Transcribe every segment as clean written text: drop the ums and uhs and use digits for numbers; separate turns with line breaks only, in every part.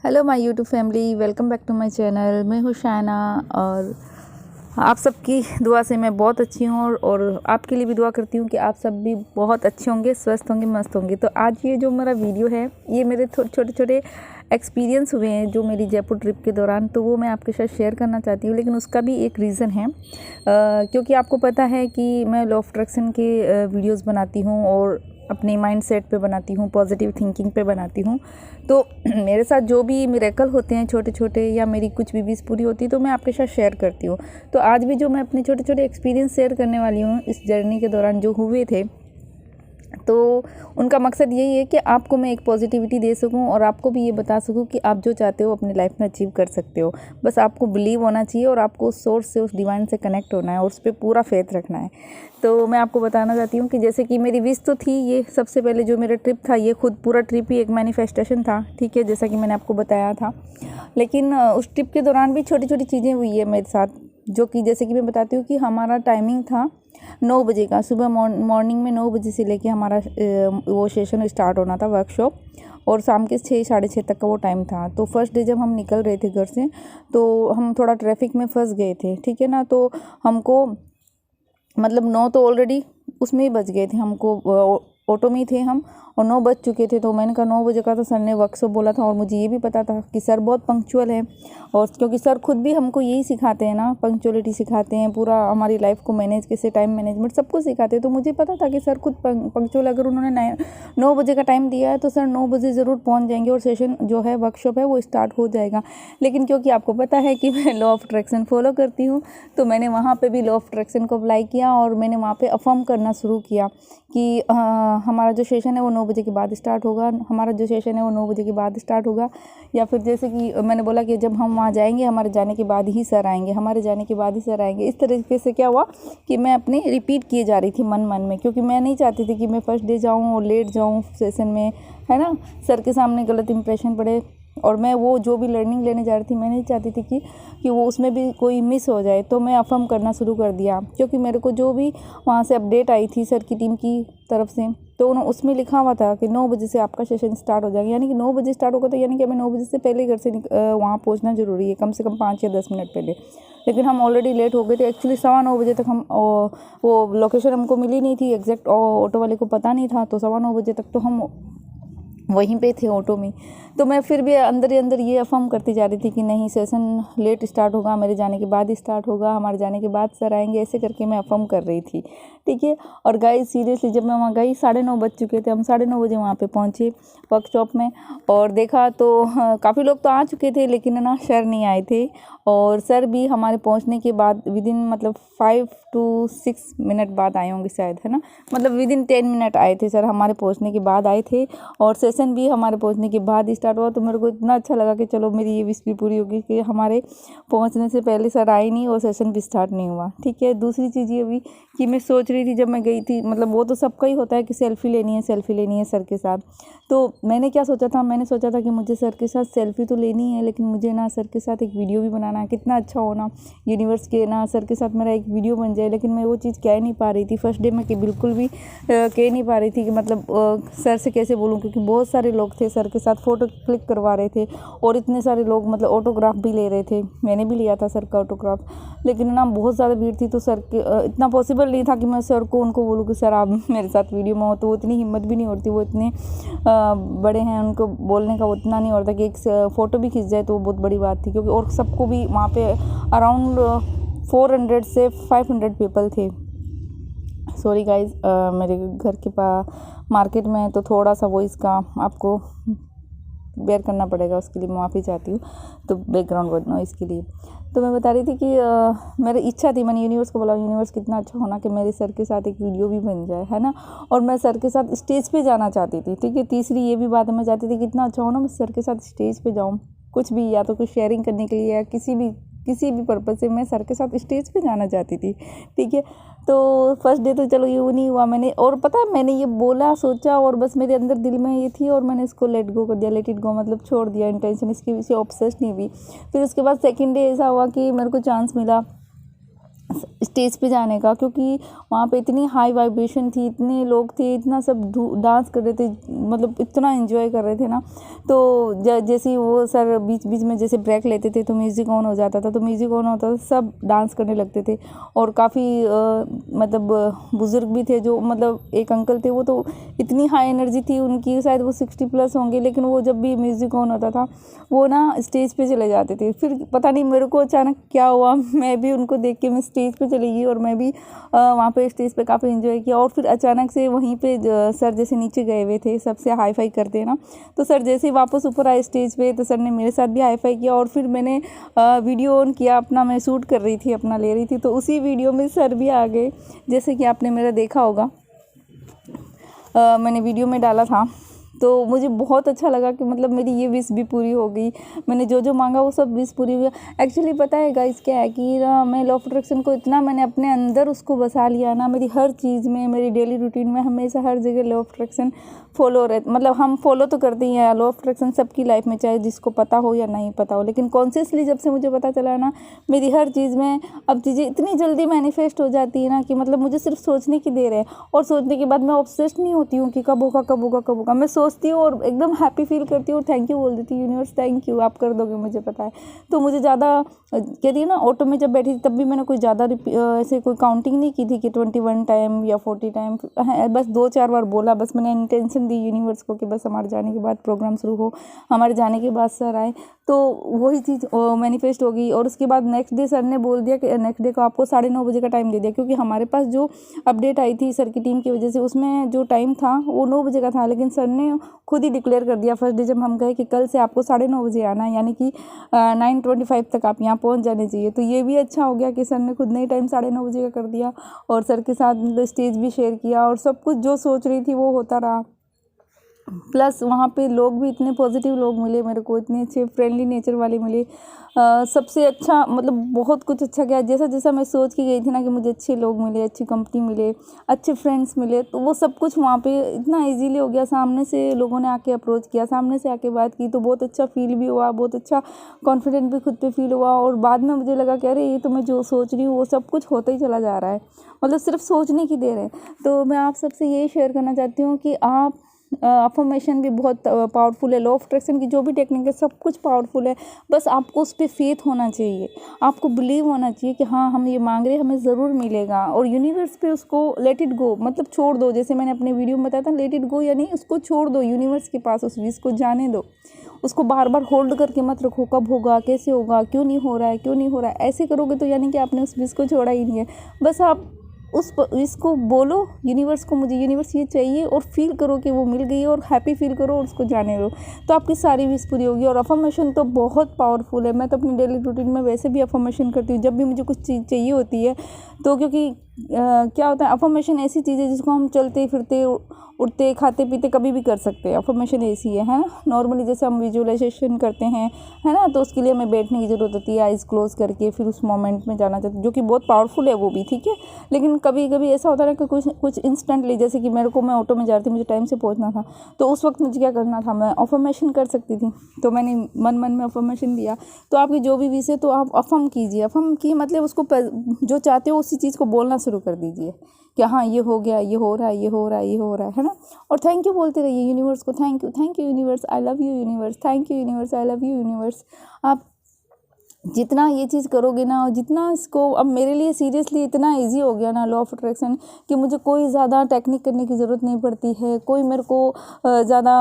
Hello my YouTube family, welcome back to my channel. मैं हूँ शायना और आप सबकी दुआ से मैं बहुत अच्छी हूँ और आपके लिए भी दुआ करती हूँ कि आप सब भी बहुत अच्छे होंगे, स्वस्थ होंगे, मस्त होंगे। तो आज ये जो मेरा वीडियो है ये मेरे छोटे छोटे एक्सपीरियंस हुए हैं जो मेरी जयपुर ट्रिप के दौरान, तो वो मैं आपके साथ शेयर करना चाहती हूँ। लेकिन उसका भी एक रीज़न है, क्योंकि आपको पता है कि मैं लॉ ऑफ अट्रैक्शन के वीडियोस बनाती हूँ और अपने माइंडसेट पे बनाती हूँ, पॉजिटिव थिंकिंग पे बनाती हूँ। तो मेरे साथ जो भी मिरेकल होते हैं छोटे छोटे, या मेरी कुछ भी विश पूरी होती है तो मैं आपके साथ शेयर करती हूँ। तो आज भी जो मैं अपने छोटे छोटे एक्सपीरियंस शेयर करने वाली हूँ इस जर्नी के दौरान जो हुए थे, तो उनका मकसद यही है कि आपको मैं एक पॉजिटिविटी दे सकूं और आपको भी ये बता सकूं कि आप जो चाहते हो अपनी लाइफ में अचीव कर सकते हो। बस आपको बिलीव होना चाहिए और आपको उस सोर्स से, उस डिवाइन से कनेक्ट होना है और उस पर पूरा फेथ रखना है। तो मैं आपको बताना चाहती हूँ कि जैसे कि मेरी विश तो थी, ये सबसे पहले जो मेरा ट्रिप था, ये खुद पूरा ट्रिप ही एक मैनिफेस्टेशन था, ठीक है, जैसा कि मैंने आपको बताया था। लेकिन उस ट्रिप के दौरान भी छोटी छोटी चीज़ें हुई है मेरे साथ, जो कि जैसे कि मैं बताती हूँ कि हमारा टाइमिंग था 9 बजे का। सुबह मॉर्निंग में 9 बजे से लेके हमारा वो सेशन स्टार्ट होना था, वर्कशॉप, और शाम के 6 साढ़े 6 तक का वो टाइम था। तो फर्स्ट डे जब हम निकल रहे थे घर से, तो हम थोड़ा ट्रैफिक में फंस गए थे, ठीक है ना। तो हमको मतलब 9 तो ऑलरेडी उसमें ही बज गए थे, हमको ऑटो में ही थे हम, और 9 बज चुके थे। तो मैंने कहा 9 बजे का तो सर ने वर्कशॉप बोला था, और मुझे ये भी पता था कि सर बहुत पंक्चुअल है, और क्योंकि सर खुद भी हमको यही सिखाते हैं ना, पंक्चुअलिटी सिखाते हैं, पूरा हमारी लाइफ को मैनेज कैसे, टाइम मैनेजमेंट सब कुछ सिखाते हैं। तो मुझे पता था कि सर खुद पंक्चुअल, अगर उन्होंने 9 बजे का टाइम दिया है तो सर 9 बजे ज़रूर पहुँच जाएंगे और सेशन जो है, वर्कशॉप है, वो स्टार्ट हो जाएगा। लेकिन क्योंकि आपको पता है कि मैं लॉ ऑफ अट्रैक्शन फॉलो करती हूँ, तो मैंने वहाँ पर भी लॉ ऑफ अट्रैक्शन को अप्लाई किया और मैंने वहाँ पर अफर्म करना शुरू किया कि हमारा जो सेशन है वो 9 बजे के बाद स्टार्ट होगा, हमारा जो सेशन है वो 9 बजे के बाद स्टार्ट होगा। या फिर जैसे कि मैंने बोला कि जब हम वहाँ जाएंगे, हमारे जाने के बाद ही सर आएंगे, हमारे जाने के बाद ही सर आएंगे। इस तरीके से क्या हुआ कि मैं अपने रिपीट किए जा रही थी मन मन में, क्योंकि मैं नहीं चाहती थी कि मैं फर्स्ट डे जाऊँ और लेट जाऊँ सेशन में, है ना, सर के सामने गलत इंप्रेशन पड़े। और मैं वो जो भी लर्निंग लेने जा रही थी, मैं नहीं चाहती थी कि वो उसमें भी कोई मिस हो जाए। तो मैं अफर्म करना शुरू कर दिया, क्योंकि मेरे को जो भी वहाँ से अपडेट आई थी सर की टीम की तरफ से, तो उसमें लिखा हुआ था कि 9 बजे से आपका सेशन स्टार्ट हो जाएगा। यानी कि 9 बजे स्टार्ट होगा, तो यानी कि हमें 9 बजे से पहले घर से वहाँ पहुँचना ज़रूरी है, कम से कम 5 या 10 मिनट पहले। लेकिन हम ऑलरेडी लेट हो गए थे। एक्चुअली 9:15 बजे तक हम वो लोकेशन हमको मिली नहीं थी एग्जैक्ट, ऑटो वाले को पता नहीं था। तो 9:15 बजे तक तो हम वहीं पे थे ऑटो में। तो मैं फिर भी अंदर ही अंदर ये अफर्म करती जा रही थी कि नहीं, सेशन लेट स्टार्ट होगा, मेरे जाने के बाद ही स्टार्ट होगा, हमारे जाने के बाद सर आएंगे, ऐसे करके मैं अफर्म कर रही थी, ठीक है। और गाइस सीरियसली जब मैं वहाँ गई 9:30 बज चुके थे, हम 9:30 बजे वहाँ पे पहुँचे वर्कशॉप में, और देखा तो काफ़ी लोग तो आ चुके थे, लेकिन ना सर नहीं आए थे। और सर भी हमारे पहुँचने के बाद विदिन मतलब 5 to 6 मिनट बाद आए होंगे शायद, है ना, मतलब विदिन 10 मिनट आए थे सर, हमारे पहुँचने के बाद आए थे। और सेशन भी हमारे पहुँचने के बाद स्टार्ट हुआ। तो मेरे को इतना अच्छा लगा कि चलो मेरी ये विश भी पूरी होगी कि हमारे पहुँचने से पहले सर आए नहीं और सेशन भी स्टार्ट नहीं हुआ, ठीक है। दूसरी चीज़ ये भी कि मैं सोच रही थी जब मैं गई थी, मतलब वो तो सबका ही होता है कि सेल्फ़ी लेनी है सर के साथ। तो मैंने क्या सोचा था, मैंने सोचा था कि मुझे सर के साथ सेल्फ़ी तो लेनी है, लेकिन मुझे ना सर के साथ एक वीडियो भी बनाना है। कितना अच्छा हो ना, यूनिवर्स के ना सर के साथ मेरा एक वीडियो बन जाए। लेकिन मैं वो चीज़ कह नहीं पा रही थी फर्स्ट डे में, कि बिल्कुल भी कह नहीं पा रही थी कि मतलब सर से कैसे बोलूँ, क्योंकि बहुत सारे लोग थे सर के साथ, फ़ोटो क्लिक करवा रहे थे, और इतने सारे लोग मतलब ऑटोग्राफ भी ले रहे थे। मैंने भी लिया था सर का ऑटोग्राफ, लेकिन ना बहुत ज़्यादा भीड़ थी, तो सर के इतना पॉसिबल नहीं था कि मैं सर को उनको बोलूँ कि सर आप मेरे साथ वीडियो में हो। तो इतनी हिम्मत भी नहीं होती, वो इतने बड़े हैं, उनको बोलने का उतना नहीं होता कि एक फ़ोटो भी खींच जाए तो वो बहुत बड़ी बात थी। क्योंकि और सबको भी वहाँ पे अराउंड 400 से 500 पीपल थे। सॉरी गाइज, मेरे घर के पास मार्केट में है, तो थोड़ा सा वॉइस का आपको बेयर करना पड़ेगा, उसके लिए मैं माफ़ी चाहती हूँ, तो बैकग्राउंड नॉइज़ के लिए। तो मैं बता रही थी कि मेरी इच्छा थी, मैंने यूनिवर्स को बोला, यूनिवर्स कितना अच्छा होना कि मेरे सर के साथ एक वीडियो भी बन जाए, है ना। और मैं सर के साथ स्टेज पे जाना चाहती थी, ठीक है। तीसरी ये भी बात है, मैं चाहती थी कितना अच्छा हो ना, मैं सर के साथ स्टेज पे जाऊँ, कुछ भी, या तो कुछ शेयरिंग करने के लिए या किसी भी पर्पज़ से मैं सर के साथ स्टेज पे जाना चाहती थी, ठीक है। तो फर्स्ट डे तो चलो ये नहीं हुआ, मैंने, और पता है मैंने ये बोला, सोचा, और बस मेरे अंदर दिल में ये थी, और मैंने इसको लेट गो कर दिया, लेट इट गो, मतलब छोड़ दिया, इंटेंशन इसकी से ऑब्सेस नहीं हुई। फिर उसके बाद सेकंड डे ऐसा हुआ कि मेरे को चांस मिला स्टेज पे जाने का, क्योंकि वहाँ पे इतनी हाई वाइब्रेशन थी, इतने लोग थे, इतना सब डांस कर रहे थे, मतलब इतना एंजॉय कर रहे थे ना। तो जैसे ही वो सर बीच बीच में जैसे ब्रेक लेते थे तो म्यूज़िक ऑन हो जाता था, तो म्यूज़िक ऑन होता था, सब डांस करने लगते थे। और काफ़ी मतलब बुज़ुर्ग भी थे, जो मतलब एक अंकल थे, वो तो इतनी हाई एनर्जी थी उनकी, शायद वो 60+ होंगे, लेकिन वो जब भी म्यूज़िक ऑन होता था वो ना स्टेज पे चले जाते थे। फिर पता नहीं मेरे को अचानक क्या हुआ, मैं भी उनको देख के मैं स्टेज पे चली गई और मैं भी वहाँ पे स्टेज पे काफ़ी एंजॉय किया। और फिर अचानक से वहीं पे सर जैसे नीचे गए हुए थे, सबसे हाई फाई करते हैं ना, तो सर जैसे ही वापस ऊपर आए स्टेज पे तो सर ने मेरे साथ भी हाई फाई किया। और फिर मैंने वीडियो ऑन किया अपना, मैं शूट कर रही थी, अपना ले रही थी, तो उसी वीडियो में सर भी आ गए, जैसे कि आपने मेरा देखा होगा, मैंने वीडियो में डाला था। तो मुझे बहुत अच्छा लगा कि मतलब मेरी ये विश भी पूरी हो गई, मैंने जो जो मांगा वो सब विश पूरी हुई। एक्चुअली पता है गाइस क्या है कि ना, मैं लॉ ऑफ अट्रैक्शन को इतना मैंने अपने अंदर उसको बसा लिया ना, मेरी हर चीज़ में, मेरी डेली रूटीन में हमेशा हर जगह लॉ ऑफ अट्रैक्शन फॉलो रहे, मतलब हम फॉलो तो करते ही हैं लॉ ऑफ अट्रैक्शन सबकी लाइफ में, चाहे जिसको पता हो या नहीं पता हो। लेकिन कॉन्शियसली जब से मुझे पता चला ना, मेरी हर चीज़ में अब चीज़ें इतनी जल्दी मैनिफेस्ट हो जाती है ना कि मतलब मुझे सिर्फ सोचने की देर है, और सोचने के बाद मैं ऑब्सेस्ड नहीं होती हूँ कि कब होगा कब होगा कब होगा। मैं सोचती हूँ और एकदम हैप्पी फील करती हूँ और थैंक यू बोल देती हूँ, यूनिवर्स थैंक यू, आप कर दोगे, मुझे पता है। तो मुझे ज़्यादा कहती है ना, ऑटो में जब बैठी थी तब भी मैंने कोई ज़्यादा ऐसे कोई काउंटिंग नहीं की थी कि 21 टाइम या 40 टाइम, बस 2-4 बार बोला, बस मैंने इंटेंशन दी यूनिवर्स को कि बस हमारे जाने के बाद प्रोग्राम शुरू हो, हमारे जाने के बाद सर आए, तो वही चीज़ मैनिफेस्ट हो गई। और उसके बाद नेक्स्ट डे सर ने बोल दिया कि नेक्स्ट डे को आपको 9:30 बजे का टाइम दे दिया, क्योंकि हमारे पास जो अपडेट आई थी सर की टीम की वजह से, उसमें जो टाइम था वो 9 बजे का था, लेकिन सर ने खुद ही डिक्लेयर कर दिया फर्स्ट डे जब हम गए कि कल से आपको 9:30 बजे आना है, यानी कि 9:25 तक आप यहाँ पहुँच जाने चाहिए। तो ये भी अच्छा हो गया कि सर ने खुद ने ही टाइम 9:30 बजे का कर दिया, और सर के साथ मतलब स्टेज भी शेयर किया, और सब कुछ जो सोच रही थी वो होता रहा। प्लस वहाँ पे लोग भी इतने पॉजिटिव लोग मिले मेरे को, इतने अच्छे फ्रेंडली नेचर वाले मिले। सबसे अच्छा मतलब बहुत कुछ अच्छा गया, जैसा जैसा मैं सोच के गई थी ना कि मुझे अच्छे लोग मिले, अच्छी कंपनी मिले, अच्छे फ्रेंड्स मिले, तो वो सब कुछ वहाँ पे इतना इजीली हो गया। सामने से लोगों ने आके अप्रोच किया, सामने से आके बात की, तो बहुत अच्छा फील भी हुआ, बहुत अच्छा कॉन्फिडेंट भी खुद पे फील हुआ। और बाद में मुझे लगा कि अरे ये तो मैं जो सोच रही हूँ वो सब कुछ होता ही चला जा रहा है, मतलब सिर्फ सोचने की देर है। तो मैं आप सबसे यही शेयर करना चाहती हूँ कि आप अफर्मेशन भी बहुत पावरफुल है, लॉ ऑफ अट्रैक्शन की जो भी टेक्निक है सब कुछ पावरफुल है, बस आपको उस पर फेथ होना चाहिए, आपको बिलीव होना चाहिए कि हाँ हम ये मांग रहे हैं हमें ज़रूर मिलेगा। और यूनिवर्स पे उसको लेट इट गो, मतलब छोड़ दो, जैसे मैंने अपने वीडियो में बताया था, लेट इट गो यानी उसको छोड़ दो यूनिवर्स के पास, उस विश को जाने दो, उसको बार बार होल्ड करके मत रखो, कब होगा, कैसे होगा, क्यों नहीं हो रहा है, क्यों नहीं हो रहा है। ऐसे करोगे तो यानी कि आपने उस विश को छोड़ा ही नहीं है। बस आप उस इसको बोलो यूनिवर्स को, मुझे यूनिवर्स ये चाहिए, और फील करो कि वो मिल गई है, और हैप्पी फील करो और उसको जाने दो, तो आपकी सारी विश पूरी होगी। और अफर्मेशन तो बहुत पावरफुल है, मैं तो अपनी डेली रूटीन में वैसे भी अफर्मेशन करती हूँ जब भी मुझे कुछ चीज़ चाहिए होती है। तो क्योंकि क्या होता है, अफर्मेशन ऐसी चीज़ है जिसको हम चलते फिरते उठते खाते पीते कभी भी कर सकते हैं। अफर्मेशन ऐसी है ना, नॉर्मली जैसे हम विजुअलाइजेशन करते हैं, है ना, तो उसके लिए हमें बैठने की ज़रूरत होती है आइज़ क्लोज करके, फिर उस मोमेंट में जाना चाहते हैं, जो कि बहुत पावरफुल है वो भी, ठीक है। लेकिन कभी कभी ऐसा होता है कि कुछ इंस्टेंटली, जैसे कि मेरे को, मैं ऑटो में जा रही थी, मुझे टाइम से पहुंचना था, तो उस वक्त मुझे क्या करना था, मैं अफर्मेशन कर सकती थी, तो मैंने मन मन में अफर्मेशन दिया। तो आपकी जो भी विश है तो आप अफर्म कीजिए, अफर्म की मतलब उसको जो चाहते हो उसी चीज़ को बोलना शुरू कर दीजिए कि हाँ ये हो गया, ये हो रहा है, ये हो रहा है, ये हो रहा है ना। और थैंक यू बोलते रहिए यूनिवर्स को, thank you universe, I love you universe, thank you universe, I love you universe. आप जितना ये चीज़ करोगे ना, और जितना इसको, अब मेरे लिए सीरियसली इतना इजी हो गया ना लॉ ऑफ अट्रैक्शन, कि मुझे कोई ज़्यादा टेक्निक करने की ज़रूरत नहीं पड़ती है, कोई मेरे को ज़्यादा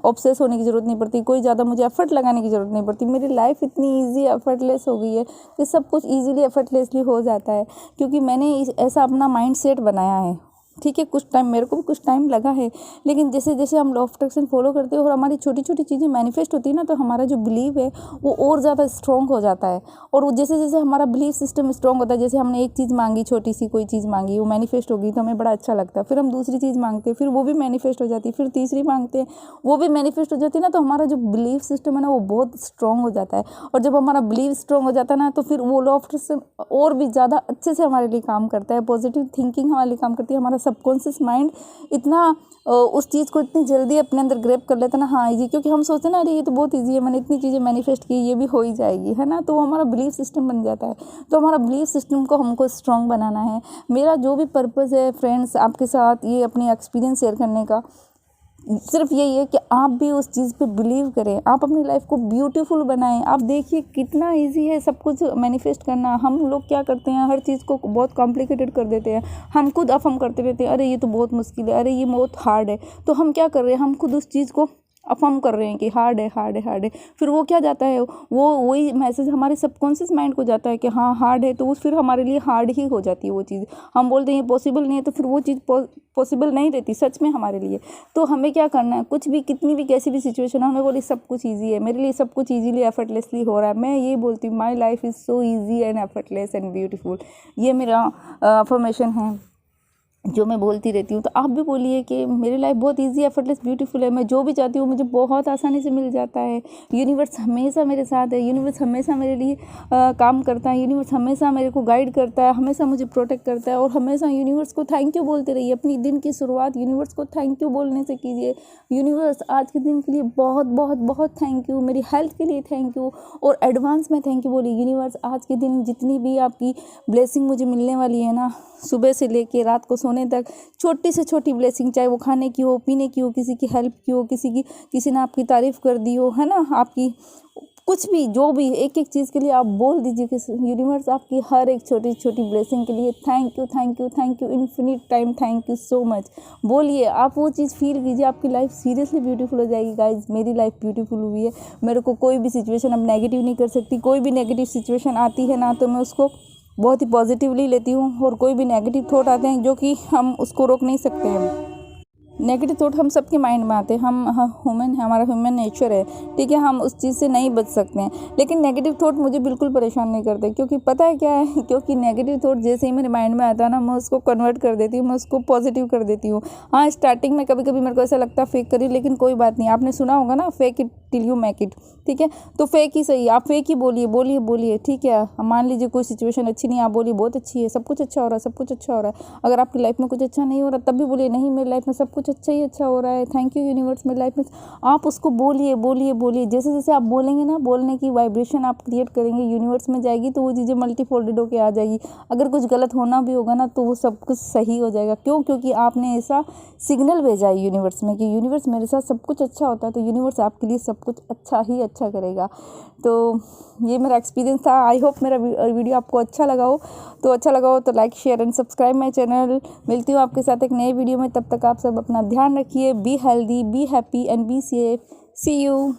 ऑब्सेस होने की ज़रूरत नहीं पड़ती, कोई ज़्यादा मुझे एफर्ट लगाने की ज़रूरत नहीं पड़ती। मेरी लाइफ इतनी ईजी एफर्टलेस हो गई है कि सब कुछ ईजिली एफर्टलेसली हो जाता है, क्योंकि मैंने ऐसा अपना माइंड सेट बनाया है, ठीक है। कुछ टाइम, मेरे को भी कुछ टाइम लगा है, लेकिन जैसे जैसे हम लॉ ऑफ अट्रैक्शन फॉलो करते हैं और हमारी छोटी छोटी चीज़ें मैनिफेस्ट होती है ना, तो हमारा जो बिलीव है वो और ज़्यादा स्ट्रॉन्ग हो जाता है। और वो जैसे जैसे हमारा बिलीव सिस्टम स्ट्रॉन्ग होता है, जैसे हमने एक चीज़ मांगी, छोटी सी कोई चीज़ मांगी, वो मैनिफेस्ट होगी तो हमें बड़ा अच्छा लगता है, फिर हम दूसरी चीज़ मांगते हैं, फिर वो भी मैनिफेस्ट हो जाती है, फिर तीसरी मांगते हैं, वो भी मैनिफेस्ट हो जाती है ना, तो हमारा जो बिलीव सिस्टम है ना वो बहुत स्ट्रॉन्ग हो जाता है। और जब हमारा बिलीव स्ट्रॉन्ग हो जाता है ना, तो फिर वो लॉ ऑफ अट्रैक्शन और भी ज़्यादा अच्छे से हमारे लिए काम करता है, पॉजिटिव थिंकिंग हमारे लिए काम करती है, हमारा सबकॉन्शियस माइंड इतना उस चीज़ को इतनी जल्दी अपने अंदर ग्रैब कर लेता है ना, हाँ ईजी, क्योंकि हम सोचते हैं ना अरे ये तो बहुत ईजी है, मैंने इतनी चीज़ें मैनिफेस्ट की, ये भी हो ही जाएगी, है ना। तो हमारा बिलीफ सिस्टम बन जाता है। तो हमारा बिलीफ सिस्टम को हमको स्ट्रॉन्ग बनाना है। मेरा जो भी पर्पज़ है फ्रेंड्स आपके साथ ये अपनी एक्सपीरियंस शेयर करने का, सिर्फ यही है कि आप भी उस चीज़ पे बिलीव करें, आप अपनी लाइफ को ब्यूटीफुल बनाएं। आप देखिए कितना इजी है सब कुछ मैनिफेस्ट करना। हम लोग क्या करते हैं, हर चीज़ को बहुत कॉम्प्लिकेटेड कर देते हैं। हम खुद अफर्म करते रहते हैं अरे ये तो बहुत मुश्किल है, अरे ये बहुत हार्ड है। तो हम क्या कर रहे हैं, हम खुद उस चीज़ को अफर्म कर रहे हैं कि हार्ड है, हार्ड है, हार्ड है। फिर वो क्या जाता है, वो वही मैसेज हमारे सबकॉन्शियस माइंड को जाता है कि हाँ हार्ड है, तो वो फिर हमारे लिए हार्ड ही हो जाती है वो चीज़। हम बोलते हैं ये पॉसिबल नहीं है, तो फिर वो चीज़ पॉसिबल नहीं रहती सच में हमारे लिए। तो हमें क्या करना है, कुछ भी कितनी भी कैसी भी सिचुएशन हो, हमें बोली सब कुछ ईजी है, मेरे लिए सब कुछ ईजीली एफर्टलेसली हो रहा है। मैं ये बोलती हूँ my life is so easy and effortless and beautiful. ये मेरा अफर्मेशन है जो मैं बोलती रहती हूँ। तो आप भी बोलिए कि मेरी लाइफ बहुत इजी एफर्टलेस ब्यूटीफुल है, मैं जो भी चाहती हूँ मुझे बहुत आसानी से मिल जाता है। यूनिवर्स हमेशा मेरे साथ है, यूनिवर्स हमेशा मेरे लिए काम करता है, यूनिवर्स हमेशा मेरे को गाइड करता है, हमेशा मुझे प्रोटेक्ट करता है। और हमेशा यूनिवर्स को थैंक यू बोलते रहिए। अपनी दिन की शुरुआत यूनिवर्स को थैंक यू बोलने से कीजिए। यूनिवर्स आज के दिन के लिए बहुत बहुत बहुत थैंक यू, मेरी हेल्थ के लिए थैंक यू, और एडवांस में थैंक यू बोलिए। यूनिवर्स आज के दिन जितनी भी आपकी ब्लेसिंग मुझे मिलने वाली है ना, सुबह से लेके रात को सोने तक, छोटी से छोटी ब्लेसिंग, चाहे वो खाने की हो, पीने की हो, किसी की हेल्प की हो, किसी ने आपकी तारीफ़ कर दी हो, है ना, आपकी कुछ भी जो भी एक एक चीज़ के लिए आप बोल दीजिए कि यूनिवर्स आपकी हर एक छोटी छोटी ब्लेसिंग के लिए thank you, thank you, thank you, infinite time thank you so much बोलिए। आप वो चीज़ फील कीजिए, आपकी लाइफ सीरियसली ब्यूटीफुल हो जाएगी। गाइज मेरी लाइफ ब्यूटीफुल हुई है। मेरे को कोई भी सिचुएशन अब नेगेटिव नहीं कर सकती। कोई भी नेगेटिव सिचुएशन आती है ना, तो मैं उसको बहुत ही पॉजिटिवली लेती हूँ। और कोई भी नेगेटिव थॉट आते हैं जो कि हम उसको रोक नहीं सकते हैं। नेगेटिव थॉट हम सबके माइंड में आते हैं, हम ह्यूमन है, हमारा ह्यूमन नेचर है, ठीक है, हम उस चीज़ से नहीं बच सकते हैं। लेकिन नेगेटिव थॉट मुझे बिल्कुल परेशान नहीं करते, क्योंकि पता है क्या है, क्योंकि नेगेटिव थॉट जैसे ही मेरे माइंड में आता है ना, मैं उसको कन्वर्ट कर देती हूँ, मैं उसको पॉजिटिव कर देती हूँ। हाँ स्टार्टिंग में कभी कभी मेरे को ऐसा लगता है फेक करी, लेकिन कोई बात नहीं। आपने सुना होगा ना, fake it till you make it, ठीक है। तो फेक ही सही, आप फेक ही बोलिए, बोलिए, बोलिए, ठीक है। मान लीजिए कोई सिचुएशन अच्छी नहीं, आप बोलिए बहुत अच्छी है, सब कुछ अच्छा हो रहा है, सब कुछ अच्छा हो रहा है। अगर आपकी लाइफ में कुछ अच्छा नहीं हो रहा तब भी बोलिए नहीं मेरी लाइफ में सब कुछ अच्छा ही अच्छा हो रहा है, थैंक यू यूनिवर्स मेरी लाइफ में। आप उसको बोलिए, बोलिए, बोलिए। जैसे जैसे आप बोलेंगे ना, बोलने की वाइब्रेशन आप क्रिएट करेंगे, यूनिवर्स में जाएगी, तो वो चीज़ें मल्टीफोल्डेड होकर आ जाएगी। अगर कुछ गलत होना भी होगा ना, तो वो सब कुछ सही हो जाएगा। क्यों? क्योंकि आपने ऐसा सिग्नल भेजा है यूनिवर्स में कि यूनिवर्स मेरे साथ सब कुछ अच्छा होता है, तो यूनिवर्स आपके लिए सब कुछ अच्छा ही अच्छा करेगा। तो ये मेरा एक्सपीरियंस था। आई होप मेरा वीडियो आपको अच्छा लगा हो। तो like share and subscribe my channel. मिलती हूँ आपके साथ एक नए वीडियो में। तब तक आप सब अपना ध्यान रखिए। Be healthy, be happy and be safe. See you.